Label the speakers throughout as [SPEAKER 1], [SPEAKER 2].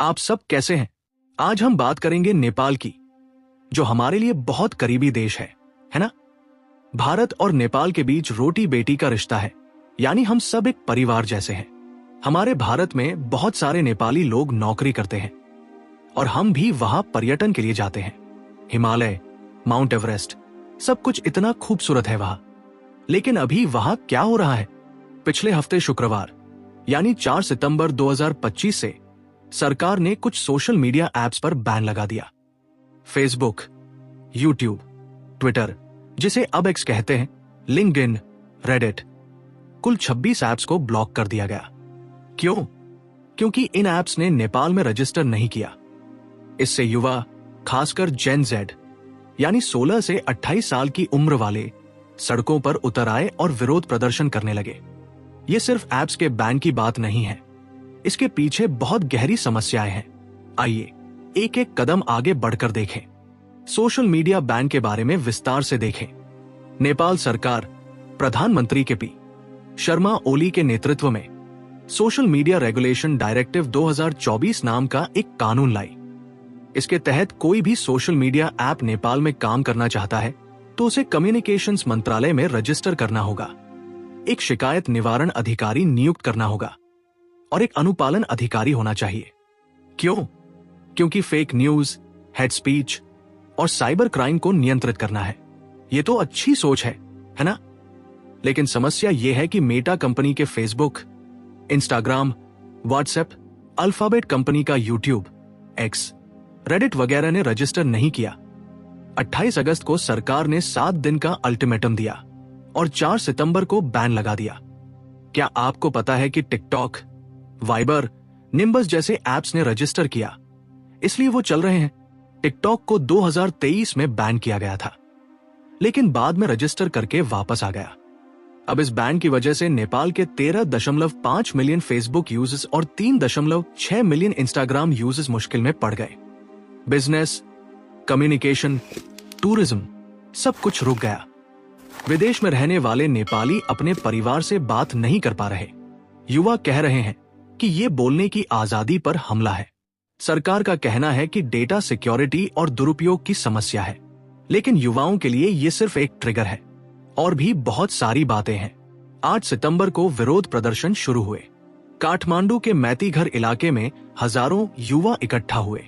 [SPEAKER 1] आप सब कैसे हैं? आज हम बात करेंगे नेपाल की, जो हमारे लिए बहुत करीबी देश है ना? भारत और नेपाल के बीच रोटी बेटी का रिश्ता है, यानी हम सब एक परिवार जैसे हैं। हमारे भारत में बहुत सारे नेपाली लोग नौकरी करते हैं और हम भी वहां पर्यटन के लिए जाते हैं। हिमालय, माउंट एवरेस्ट, सब कुछ इतना खूबसूरत है वहां। लेकिन अभी वहां क्या हो रहा है? पिछले हफ्ते शुक्रवार यानी 4 सितंबर 2025 से सरकार ने कुछ सोशल मीडिया ऐप्स पर बैन लगा दिया। फेसबुक, यूट्यूब, ट्विटर, जिसे अब एक्स कहते हैं, लिंक्डइन, रेडिट, कुल 26 ऐप्स को ब्लॉक कर दिया गया। क्यों? क्योंकि इन ऐप्स ने नेपाल में रजिस्टर नहीं किया। इससे युवा, खासकर जेन जेड यानी 16 से 28 साल की उम्र वाले सड़कों पर उतर आए और विरोध प्रदर्शन करने लगे। ये सिर्फ ऐप्स के बैन की बात नहीं है, इसके पीछे बहुत गहरी समस्याएं हैं। आइए एक एक कदम आगे बढ़कर देखें। सोशल मीडिया बैन के बारे में विस्तार से देखें। नेपाल सरकार प्रधानमंत्री के पी शर्मा ओली के नेतृत्व में सोशल मीडिया रेगुलेशन डायरेक्टिव 2024 नाम का एक कानून लाई। इसके तहत कोई भी सोशल मीडिया ऐप नेपाल में काम करना चाहता है तो उसे कम्युनिकेशंस मंत्रालय में रजिस्टर करना होगा, एक शिकायत निवारण अधिकारी नियुक्त करना होगा और एक अनुपालन अधिकारी होना चाहिए। क्यों? क्योंकि फेक न्यूज, हेड स्पीच और साइबर क्राइम को नियंत्रित करना है। यह तो अच्छी सोच है ना? लेकिन समस्या यह है कि मेटा कंपनी के Facebook, Instagram, WhatsApp, alphabet company का यूट्यूब, एक्स, रेडिट वगैरह ने रजिस्टर नहीं किया। 28 अगस्त को सरकार ने 7 दिन का अल्टीमेटम दिया और 4 सितंबर को बैन लगा दिया। क्या आपको पता है कि टिकटॉक, वाइबर, निम्बस जैसे ऐप्स ने रजिस्टर किया, इसलिए वो चल रहे हैं। टिकटॉक को 2023 में बैन किया गया था, लेकिन बाद में रजिस्टर करके वापस आ गया। अब इस बैन की वजह से नेपाल के 13.5 मिलियन फेसबुक यूजर्स और 3.6 मिलियन इंस्टाग्राम यूजर्स मुश्किल में पड़ गए। बिजनेस, कम्युनिकेशन, टूरिज्म, सब कुछ रुक गया। विदेश में रहने वाले नेपाली अपने परिवार से बात नहीं कर पा रहे। युवा कह रहे हैं कि ये बोलने की आजादी पर हमला है। सरकार का कहना है कि डेटा सिक्योरिटी और दुरुपयोग की समस्या है, लेकिन युवाओं के लिए ये सिर्फ एक ट्रिगर है। और भी बहुत सारी बातें हैं। 8 सितंबर को विरोध प्रदर्शन शुरू हुए। काठमांडू के मैतीघर इलाके में हजारों युवा इकट्ठा हुए।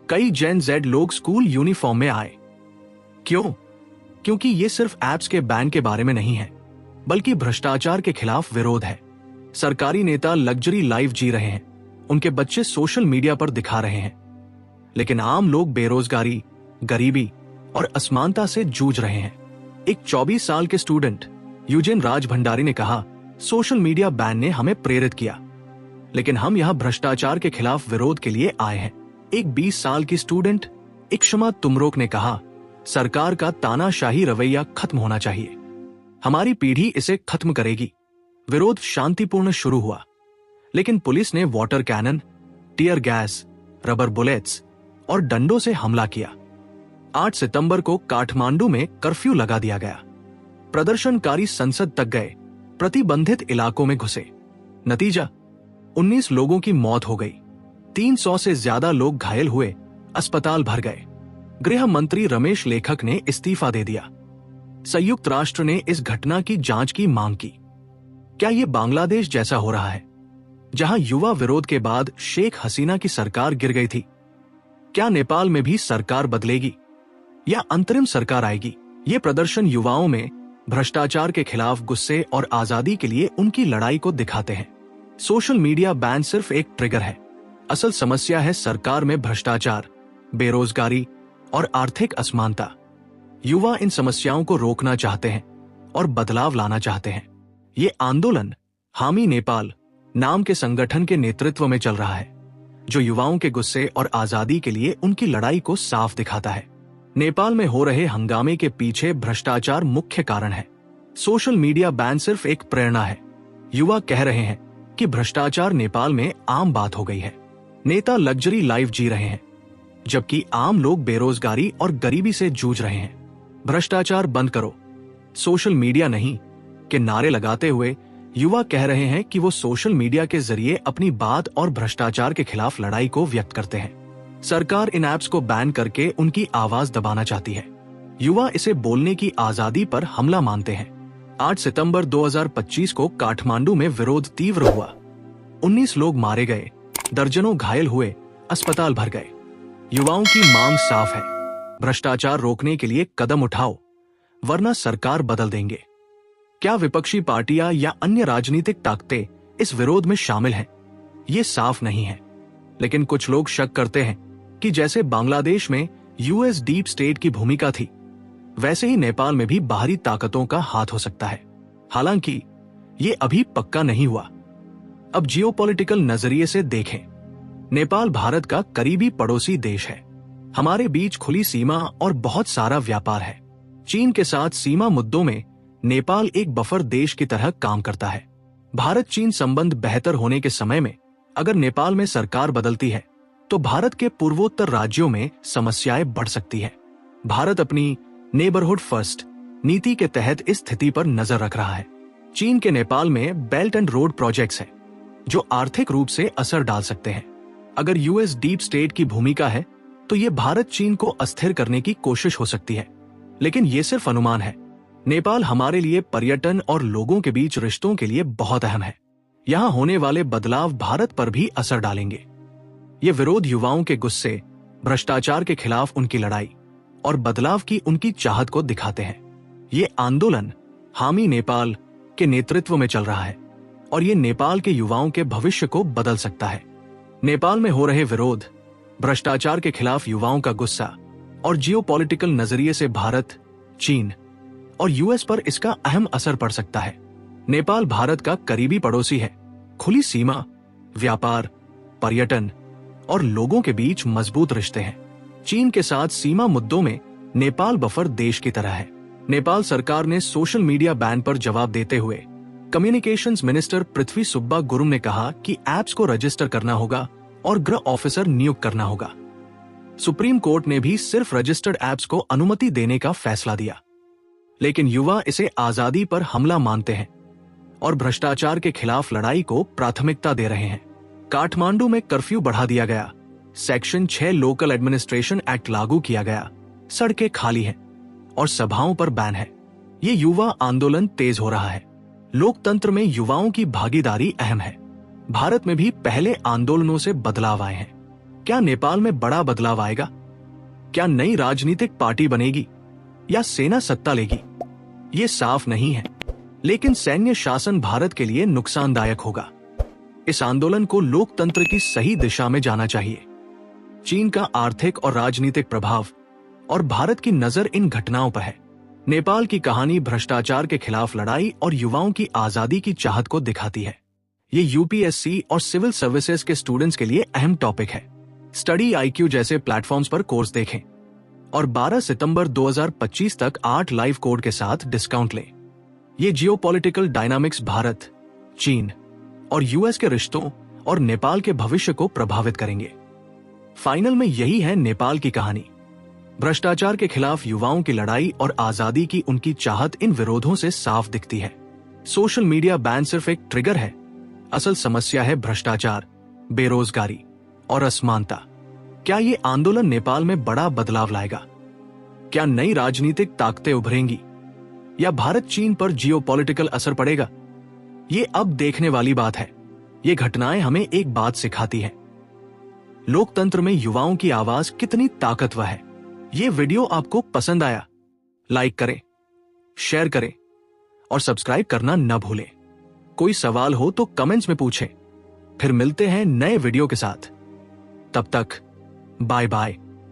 [SPEAKER 1] कई जेन जेड लोग स्कूल यूनिफॉर्म में आए। क्यों? क्योंकि ये सिर्फ ऐप्स के बैन के बारे में नहीं है, बल्कि भ्रष्टाचार के खिलाफ विरोध है। सरकारी नेता लग्जरी लाइफ जी रहे हैं, उनके बच्चे सोशल मीडिया पर दिखा रहे हैं, लेकिन आम लोग बेरोजगारी, गरीबी और असमानता से जूझ रहे हैं। एक 24 साल के स्टूडेंट यूजेन राज भंडारी ने कहा, सोशल मीडिया बैन ने हमें प्रेरित किया, लेकिन हम यहाँ भ्रष्टाचार के खिलाफ विरोध के लिए आए हैं। एक 20 साल की स्टूडेंट इक्शमा तुमरोक ने कहा, सरकार का तानाशाही रवैया खत्म होना चाहिए, हमारी पीढ़ी इसे खत्म करेगी। विरोध शांतिपूर्ण शुरू हुआ, लेकिन पुलिस ने water cannon, tear gas, rubber bullets और डंडों से हमला किया। 8 सितंबर को काठमांडू में कर्फ्यू लगा दिया गया। प्रदर्शनकारी संसद तक गए, प्रतिबंधित इलाकों में घुसे। नतीजा, 19 लोगों की मौत हो गई, 300 से ज्यादा लोग घायल हुए, अस्पताल भर गए। गृह मंत्री रमेश लेखक ने इस्तीफा दे दिया। संयुक्त राष्ट्र ने इस घटना की जांच की मांग की। क्या ये बांग्लादेश जैसा हो रहा है, जहां युवा विरोध के बाद शेख हसीना की सरकार गिर गई थी? क्या नेपाल में भी सरकार बदलेगी या अंतरिम सरकार आएगी? ये प्रदर्शन युवाओं में भ्रष्टाचार के खिलाफ गुस्से और आजादी के लिए उनकी लड़ाई को दिखाते हैं। सोशल मीडिया बैन सिर्फ एक ट्रिगर है, असल समस्या है सरकार में भ्रष्टाचार, बेरोजगारी और आर्थिक असमानता। युवा इन समस्याओं को रोकना चाहते हैं और बदलाव लाना चाहते हैं। ये आंदोलन हामी नेपाल नाम के संगठन के नेतृत्व में चल रहा है, जो युवाओं के गुस्से और आजादी के लिए उनकी लड़ाई को साफ दिखाता है। नेपाल में हो रहे हंगामे के पीछे भ्रष्टाचार मुख्य कारण है। सोशल मीडिया बैन सिर्फ एक प्रेरणा है। युवा कह रहे हैं कि भ्रष्टाचार नेपाल में आम बात हो गई है। नेता लग्जरी लाइफ जी रहे हैं, जबकि आम लोग बेरोजगारी और गरीबी से जूझ रहे हैं। भ्रष्टाचार बंद करो, सोशल मीडिया नहीं के नारे लगाते हुए युवा कह रहे हैं कि वो सोशल मीडिया के जरिए अपनी बात और भ्रष्टाचार के खिलाफ लड़ाई को व्यक्त करते हैं। सरकार इन ऐप्स को बैन करके उनकी आवाज दबाना चाहती है। युवा इसे बोलने की आजादी पर हमला मानते हैं। 8 सितंबर 2025 को काठमांडू में विरोध तीव्र हुआ। 19 लोग मारे गए, दर्जनों घायल हुए, अस्पताल भर गए। युवाओं की मांग साफ है, भ्रष्टाचार रोकने के लिए कदम उठाओ, वरना सरकार बदल देंगे। क्या विपक्षी पार्टियां या अन्य राजनीतिक ताकतें इस विरोध में शामिल हैं? ये साफ नहीं है, लेकिन कुछ लोग शक करते हैं कि जैसे बांग्लादेश में यूएस डीप स्टेट की भूमिका थी, वैसे ही नेपाल में भी बाहरी ताकतों का हाथ हो सकता है। हालांकि ये अभी पक्का नहीं हुआ। अब जियोपॉलिटिकल नजरिए से देखें, नेपाल भारत का करीबी पड़ोसी देश है। हमारे बीच खुली सीमा और बहुत सारा व्यापार है। चीन के साथ सीमा मुद्दों में नेपाल एक बफर देश की तरह काम करता है। भारत चीन संबंध बेहतर होने के समय में अगर नेपाल में सरकार बदलती है तो भारत के पूर्वोत्तर राज्यों में समस्याएं बढ़ सकती है। भारत अपनी नेबरहुड फर्स्ट नीति के तहत इस स्थिति पर नजर रख रहा है। चीन के नेपाल में बेल्ट एंड रोड प्रोजेक्ट्स हैं, जो आर्थिक रूप से असर डाल सकते हैं। अगर यूएस डीप स्टेट की भूमिका है तो ये भारत चीन को अस्थिर करने की कोशिश हो सकती है, लेकिन ये सिर्फ अनुमान है। नेपाल हमारे लिए पर्यटन और लोगों के बीच रिश्तों के लिए बहुत अहम है। यहाँ होने वाले बदलाव भारत पर भी असर डालेंगे। ये विरोध युवाओं के गुस्से, भ्रष्टाचार के खिलाफ उनकी लड़ाई और बदलाव की उनकी चाहत को दिखाते हैं। ये आंदोलन हामी नेपाल के नेतृत्व में चल रहा है और ये नेपाल के युवाओं के भविष्य को बदल सकता है। नेपाल में हो रहे विरोध, भ्रष्टाचार के खिलाफ युवाओं का गुस्सा और जियोपॉलिटिकल नजरिए से भारत, चीन और यूएस पर इसका अहम असर पड़ सकता है। नेपाल भारत का करीबी पड़ोसी है। खुली सीमा, व्यापार, पर्यटन और लोगों के बीच मजबूत रिश्ते हैं। चीन के साथ सीमा मुद्दों में नेपाल बफर देश की तरह है। नेपाल सरकार ने सोशल मीडिया बैन पर जवाब देते हुए कम्युनिकेशंस मिनिस्टर पृथ्वी सुब्बा गुरुङ ने कहा कि ऐप्स को रजिस्टर करना होगा और गृह ऑफिसर नियुक्त करना होगा। सुप्रीम कोर्ट ने भी सिर्फ रजिस्टर्ड ऐप्स को अनुमति देने का फैसला दिया, लेकिन युवा इसे आजादी पर हमला मानते हैं और भ्रष्टाचार के खिलाफ लड़ाई को प्राथमिकता दे रहे हैं। काठमांडू में कर्फ्यू बढ़ा दिया गया, सेक्शन 6 लोकल एडमिनिस्ट्रेशन एक्ट लागू किया गया, सड़कें खाली हैं और सभाओं पर बैन है। ये युवा आंदोलन तेज हो रहा है। लोकतंत्र में युवाओं की भागीदारी अहम है। भारत में भी पहले आंदोलनों से बदलाव आए हैं। क्या नेपाल में बड़ा बदलाव आएगा? क्या नई राजनीतिक पार्टी बनेगी या सेना सत्ता लेगी? ये साफ नहीं है, लेकिन सैन्य शासन भारत के लिए नुकसानदायक होगा। इस आंदोलन को लोकतंत्र की सही दिशा में जाना चाहिए। चीन का आर्थिक और राजनीतिक प्रभाव और भारत की नजर इन घटनाओं पर है। नेपाल की कहानी भ्रष्टाचार के खिलाफ लड़ाई और युवाओं की आजादी की चाहत को दिखाती है। ये यूपीएससी और सिविल सर्विसेज के स्टूडेंट्स के लिए अहम टॉपिक है। स्टडी IQ जैसे प्लेटफॉर्म्स पर कोर्स देखें और 12 सितंबर 2025 तक 8 लाइव कोड के साथ डिस्काउंट लें। ये जियोपॉलिटिकल डायनामिक्स भारत, चीन और यूएस के रिश्तों और नेपाल के भविष्य को प्रभावित करेंगे। फाइनल में यही है नेपाल की कहानी। भ्रष्टाचार के खिलाफ युवाओं की लड़ाई और आजादी की उनकी चाहत इन विरोधों से साफ दिखती है। सोशल मीडिया बैन सिर्फ एक ट्रिगर है। असल समस्या है भ्रष्टाचार, बेरोजगारी और असमानता। क्या ये आंदोलन नेपाल में बड़ा बदलाव लाएगा? क्या नई राजनीतिक ताकतें उभरेंगी या भारत चीन पर जियोपॉलिटिकल असर पड़ेगा? ये अब देखने वाली बात है। ये घटनाएं हमें एक बात सिखाती है, लोकतंत्र में युवाओं की आवाज कितनी ताकतवर है। ये वीडियो आपको पसंद आया? लाइक करें, शेयर करें और सब्सक्राइब करना न भूलें। कोई सवाल हो तो कमेंट्स में पूछें। फिर मिलते हैं नए वीडियो के साथ। तब तक बाय बाय।